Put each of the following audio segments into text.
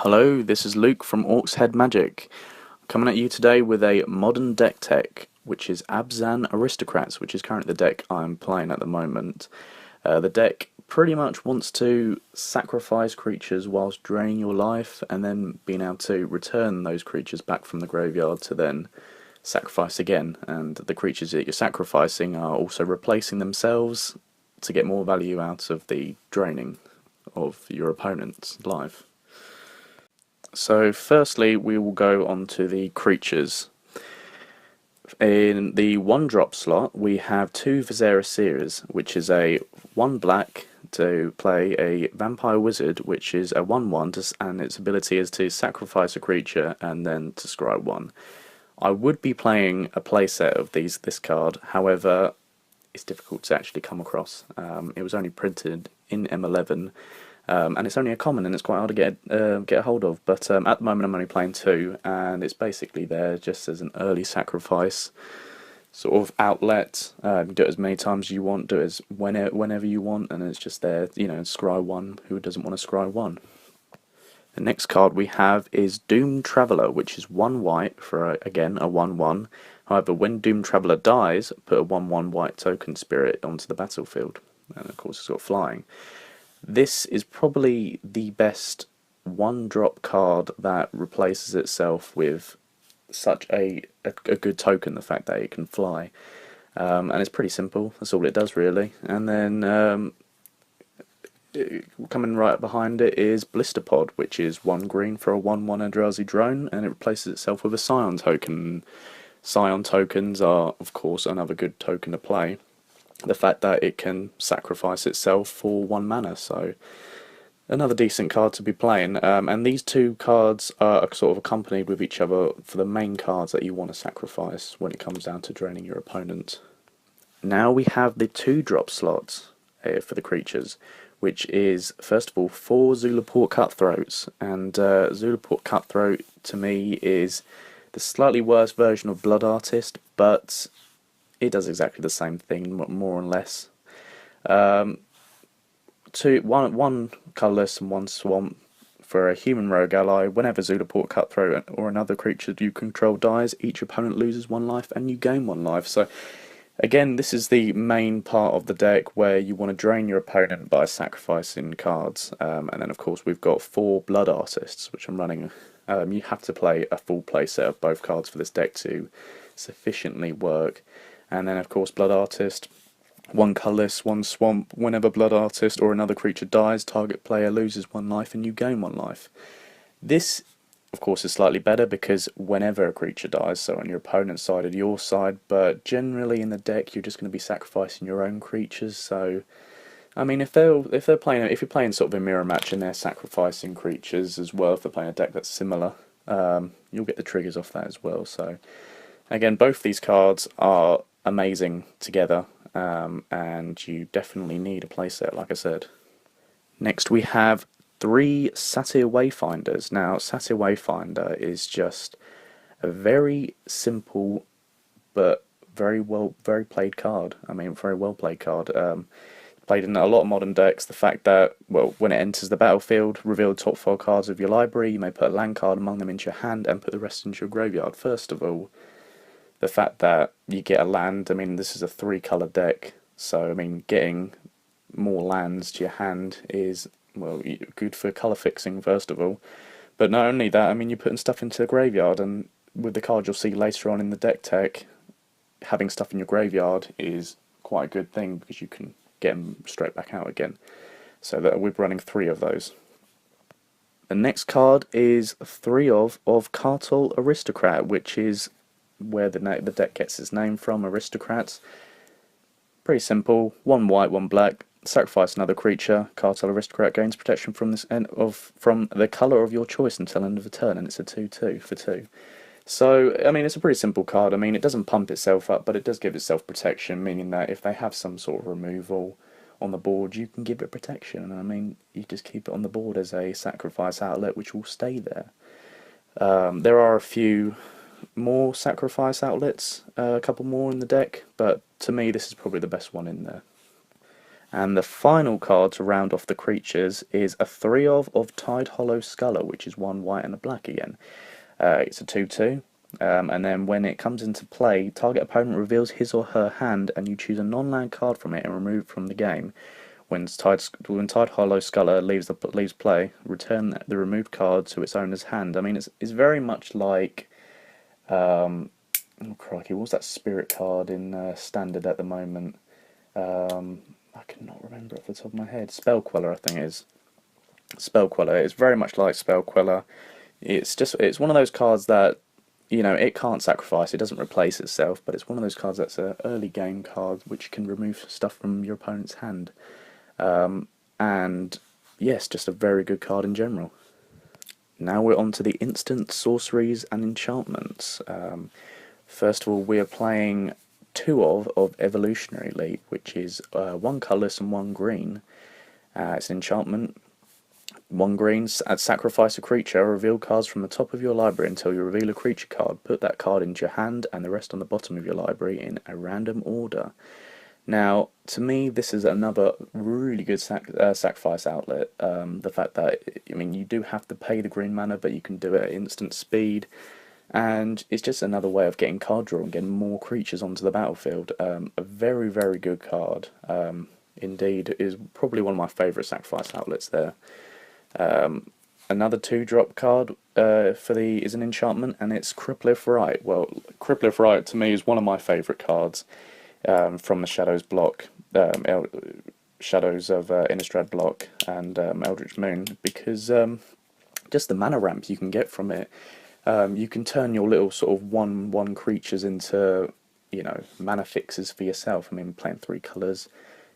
Hello, this is Luke from Orcs Head Magic, coming at you today with a modern deck tech, which is Abzan Aristocrats, which is currently the deck I'm playing at the moment. The deck pretty much wants to sacrifice creatures whilst draining your life, and then being able to return those creatures back from the graveyard to then sacrifice again. And the creatures that you're sacrificing are also replacing themselves to get more value out of the draining of your opponent's life. So firstly we will go on to the creatures. In the 1-drop slot we have 2 Viseris Seers, which is a 1 black to play a Vampire Wizard, which is a 1/1 and its ability is to sacrifice a creature and then to scry 1. I would be playing a playset of this card, however it's difficult to actually come across. It was only printed in M11. And it's only a common, and it's quite hard to get a hold of. But at the moment, I'm only playing 2, and it's basically there just as an early sacrifice sort of outlet. You do it as many times as you want, do it as whenever you want, and it's just there. You know, scry 1. Who doesn't want to scry 1? The next card we have is Doomed Traveller, which is 1 white for again a 1/1. However, when Doomed Traveller dies, put a 1/1 white token spirit onto the battlefield, and of course it's got flying. This is probably the best 1-drop card that replaces itself with such a good token, the fact that it can fly. And it's pretty simple, that's all it does really. And then coming right behind it is Blister Pod, which is 1 green for a 1/1 Eldrazi drone, and it replaces itself with a Scion token. Scion tokens are, of course, another good token to play. The fact that it can sacrifice itself for 1 mana, so another decent card to be playing. And these 2 cards are sort of accompanied with each other for the main cards that you want to sacrifice when it comes down to draining your opponent. Now we have the 2-drop slots for the creatures, which is first of all 4 Zulaport Cutthroats, and Zulaport Cutthroat to me is the slightly worse version of Blood Artist, but it does exactly the same thing, more or less. One colourless and 1 swamp for a human rogue ally. Whenever Zulaport Cutthroat or another creature you control dies, each opponent loses 1 life and you gain 1 life. So again, this is the main part of the deck where you want to drain your opponent by sacrificing cards. And then of course we've got 4 Blood Artists, which I'm running. You have to play a full play set of both cards for this deck to sufficiently work. And then of course Blood Artist, 1 colourless, 1 swamp. Whenever Blood Artist or another creature dies, target player loses 1 life and you gain 1 life. This of course is slightly better because whenever a creature dies, so on your opponent's side or your side, but generally in the deck you're just going to be sacrificing your own creatures. So I mean, if you're playing sort of a mirror match and they're sacrificing creatures as well, if they're playing a deck that's similar, you'll get the triggers off that as well. So again, both these cards are amazing together, and you definitely need a playset, like I said. Next we have 3 Satyr Wayfinders. Now, Satyr Wayfinder is just a very simple but very played card. I mean, very well played card. Played in a lot of modern decks. The fact that, well, when it enters the battlefield, reveal the top 4 cards of your library. You may put a land card among them into your hand and put the rest into your graveyard. First of all, the fact that you get a land, I mean, this is a 3-colour deck, so I mean, getting more lands to your hand is, well, good for colour fixing, first of all. But not only that, I mean, you're putting stuff into the graveyard, and with the card you'll see later on in the deck tech, having stuff in your graveyard is quite a good thing because you can get them straight back out again. So that we're running 3 of those. The next card is 3 of Cartel Aristocrat, which is where the deck gets its name from, Aristocrats. Pretty simple, 1 white, 1 black, sacrifice another creature. Cartel Aristocrat gains protection from from the colour of your choice until end of the turn, and it's a 2/2 for 2. So, I mean, it's a pretty simple card. I mean, it doesn't pump itself up, but it does give itself protection, meaning that if they have some sort of removal on the board, you can give it protection. And I mean, you just keep it on the board as a sacrifice outlet, which will stay there. There are a few more sacrifice outlets, a couple more in the deck, but to me this is probably the best one in there. And the final card to round off the creatures is a 3 of Tide Holo Scholar, which is 1 white and a black again. It's a 2/2. And then when it comes into play, target opponent reveals his or her hand and you choose a non-land card from it and remove it from the game. When Tide Holo Scholar leaves play, return the removed card to its owner's hand. I mean, it's very much like, oh crikey, what was that spirit card in Standard at the moment? I cannot remember off the top of my head. Spell Queller, I think it is. Spell Queller. It's very much like Spell Queller. It's one of those cards that, you know, it can't sacrifice, it doesn't replace itself, but it's one of those cards that's an early game card which can remove stuff from your opponent's hand. And yes, just a very good card in general. Now we're on to the instant sorceries and enchantments. First of all, we are playing 2 of Evolutionary Leap, which is 1 colourless and 1 green. It's an enchantment. 1 green, sacrifice a creature, reveal cards from the top of your library until you reveal a creature card. Put that card into your hand and the rest on the bottom of your library in a random order. Now, to me, this is another really good sacrifice outlet. The fact that, I mean, you do have to pay the green mana, but you can do it at instant speed. And it's just another way of getting card draw and getting more creatures onto the battlefield. A very, very good card. Indeed, is probably one of my favourite sacrifice outlets there. Another 2-drop card is an enchantment, and it's Crippled Right. Well, Crippled Right to me is one of my favourite cards from the Shadows block, Shadows of Innistrad block, and Eldritch Moon, because just the mana ramp you can get from it. You can turn your little sort of 1/1 creatures into, you know, mana fixes for yourself. I mean, playing 3 colours,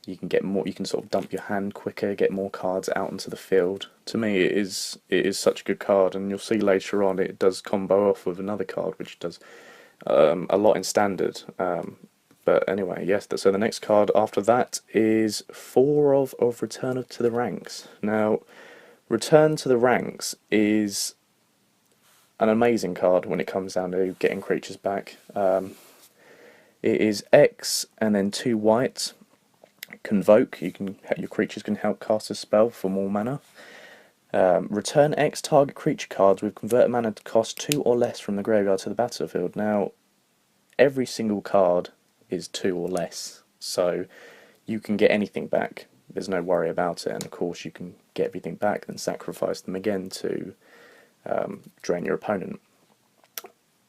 you can get more. You can sort of dump your hand quicker, get more cards out into the field. To me, it is such a good card, and you'll see later on it does combo off with another card which does a lot in Standard. But anyway, yes. So the next card after that is 4 of Return to the Ranks. Now, Return to the Ranks is an amazing card when it comes down to getting creatures back. It is X and then 2 white. Convoke. Your creatures can help cast a spell for more mana. Return X target creature cards with converted mana to cost 2 or less from the graveyard to the battlefield. Now, every single card is 2 or less, so you can get anything back. There's no worry about it, and of course you can get everything back, then sacrifice them again to drain your opponent.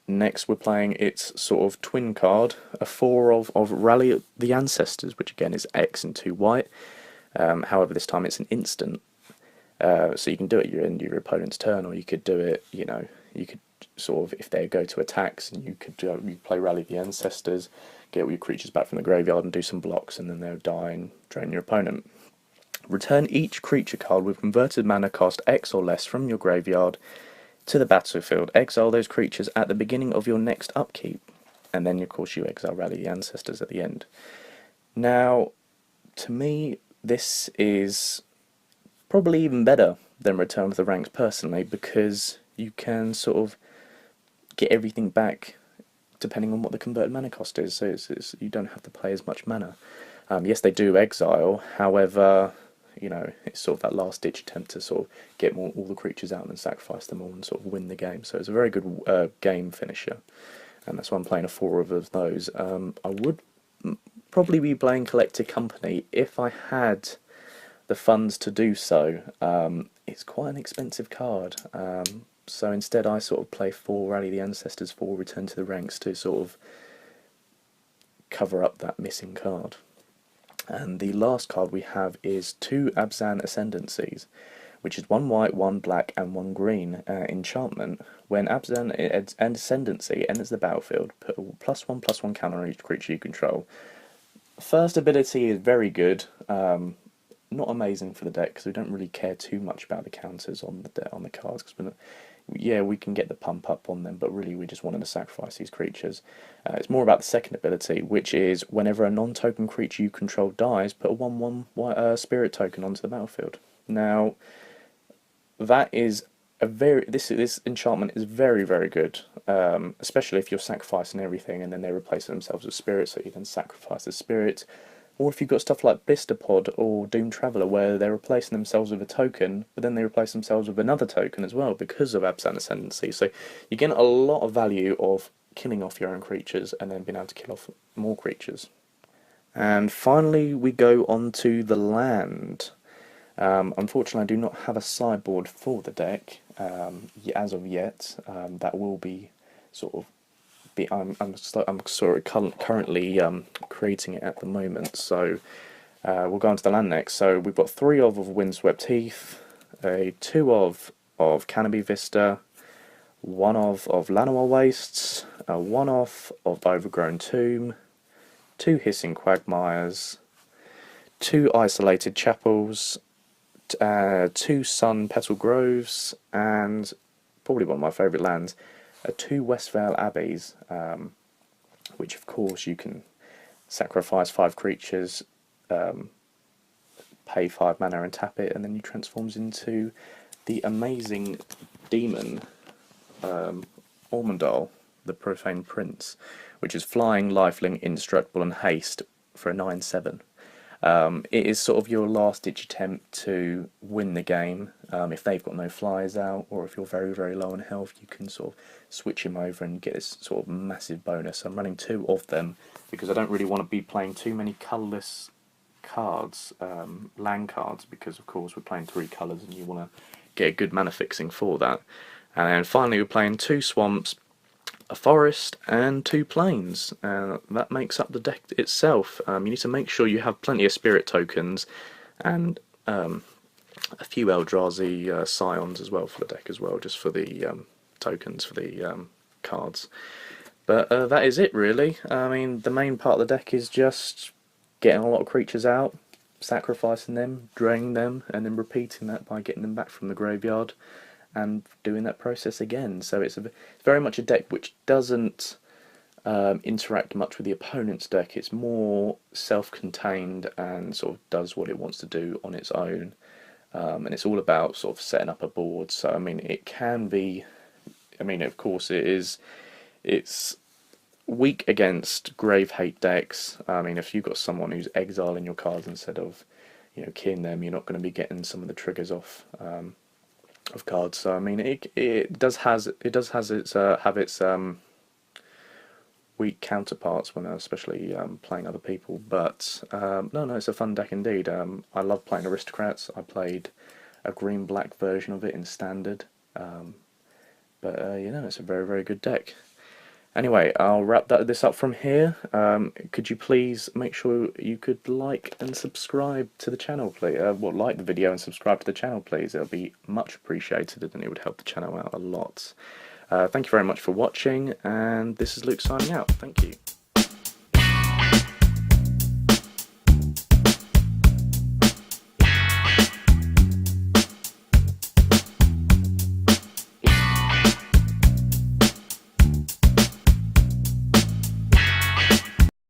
Next we're playing its sort of twin card, a 4 of Rally the Ancestors, which again is X and 2 white. However, this time it's an instant, so you can do it at your end of your opponent's turn, or you could do it, you know, you could sort of, if they go to attacks, and you could you play Rally the Ancestors, get all your creatures back from the graveyard and do some blocks, and then they'll die and drain your opponent. Return each creature card with converted mana cost X or less from your graveyard to the battlefield. Exile those creatures at the beginning of your next upkeep, and then of course you exile Rally the Ancestors at the end. Now, to me, this is probably even better than Return to the Ranks personally, because you can sort of get everything back depending on what the converted mana cost is, so you don't have to play as much mana. Yes, they do exile, however, you know, it's sort of that last ditch attempt to sort of get all the creatures out and then sacrifice them all and sort of win the game. So it's a very good game finisher, and that's why I'm playing a 4 of those. I would probably be playing Collected Company if I had the funds to do so. It's quite an expensive card, so instead I sort of play 4 Rally the Ancestors, 4 Return to the Ranks to sort of cover up that missing card. And the last card we have is 2 Abzan Ascendancies, which is 1 white, 1 black, and 1 green enchantment. When Abzan Ascendancy enters the battlefield, put a +1/+1 counter on each creature you control. First ability is very good. Not amazing for the deck because we don't really care too much about the counters on the cards. Because we can get the pump up on them, but really we just wanted to sacrifice these creatures. It's more about the second ability, which is whenever a non-token creature you control dies, put a 1/1 spirit token onto the battlefield. Now, that is this enchantment is very, very good, especially if you're sacrificing everything and then they replace themselves with spirits, so you then sacrifice the spirit, Or if you've got stuff like Blister Pod or Doom Traveller, where they're replacing themselves with a token, but then they replace themselves with another token as well because of Abzan Ascendancy. So you get a lot of value of killing off your own creatures and then being able to kill off more creatures. And finally, we go on to the land. Unfortunately, I do not have a sideboard for the deck as of yet. That will be sort of. I'm sort of currently creating it at the moment. So we'll go on to the land next. So we've got 3 of Windswept Heath, 2 of Canopy Vista, 1 of Llanowar Wastes, 1 of Overgrown Tomb, 2 Hissing Quagmires, 2 Isolated Chapels, 2 Sun Petal Groves, and probably one of my favourite lands, 2 Westvale Abbeys, which of course you can sacrifice 5 creatures, pay 5 mana and tap it, and then you transforms into the amazing demon Ormondal, the Profane Prince, which is flying, lifelink, indestructible, and haste for a 9/7. It is sort of your last-ditch attempt to win the game. If they've got no flyers out, or if you're very, very low on health, you can sort of switch him over and get this sort of massive bonus. I'm running 2 of them because I don't really want to be playing too many colourless cards, land cards, because of course we're playing 3 colours and you want to get a good mana fixing for that. And then finally we're playing 2 swamps, a forest, and 2 plains. That makes up the deck itself. You need to make sure you have plenty of spirit tokens and a few Eldrazi scions as well for the deck as well, just for the tokens for the cards. But that is it really. I mean, the main part of the deck is just getting a lot of creatures out, sacrificing them, draining them, and then repeating that by getting them back from the graveyard and doing that process again. So it's very much a deck which doesn't interact much with the opponent's deck. It's more self-contained and sort of does what it wants to do on its own. And it's all about sort of setting up a board. So I mean, it can be. I mean, of course, it's weak against grave hate decks. I mean, if you've got someone who's exiling your cards instead of, killing them, you're not going to be getting some of the triggers off of cards. So I mean, it does have its weak counterparts when especially playing other people. But no, it's a fun deck indeed. I love playing Aristocrats. I played a green-black version of it in Standard. But it's a very, very good deck. Anyway, I'll wrap this up from here. Could you please make sure you could like and subscribe to the channel, please? Like the video and subscribe to the channel, please. It'll be much appreciated and it would help the channel out a lot. Thank you very much for watching, and this is Luke signing out. Thank you.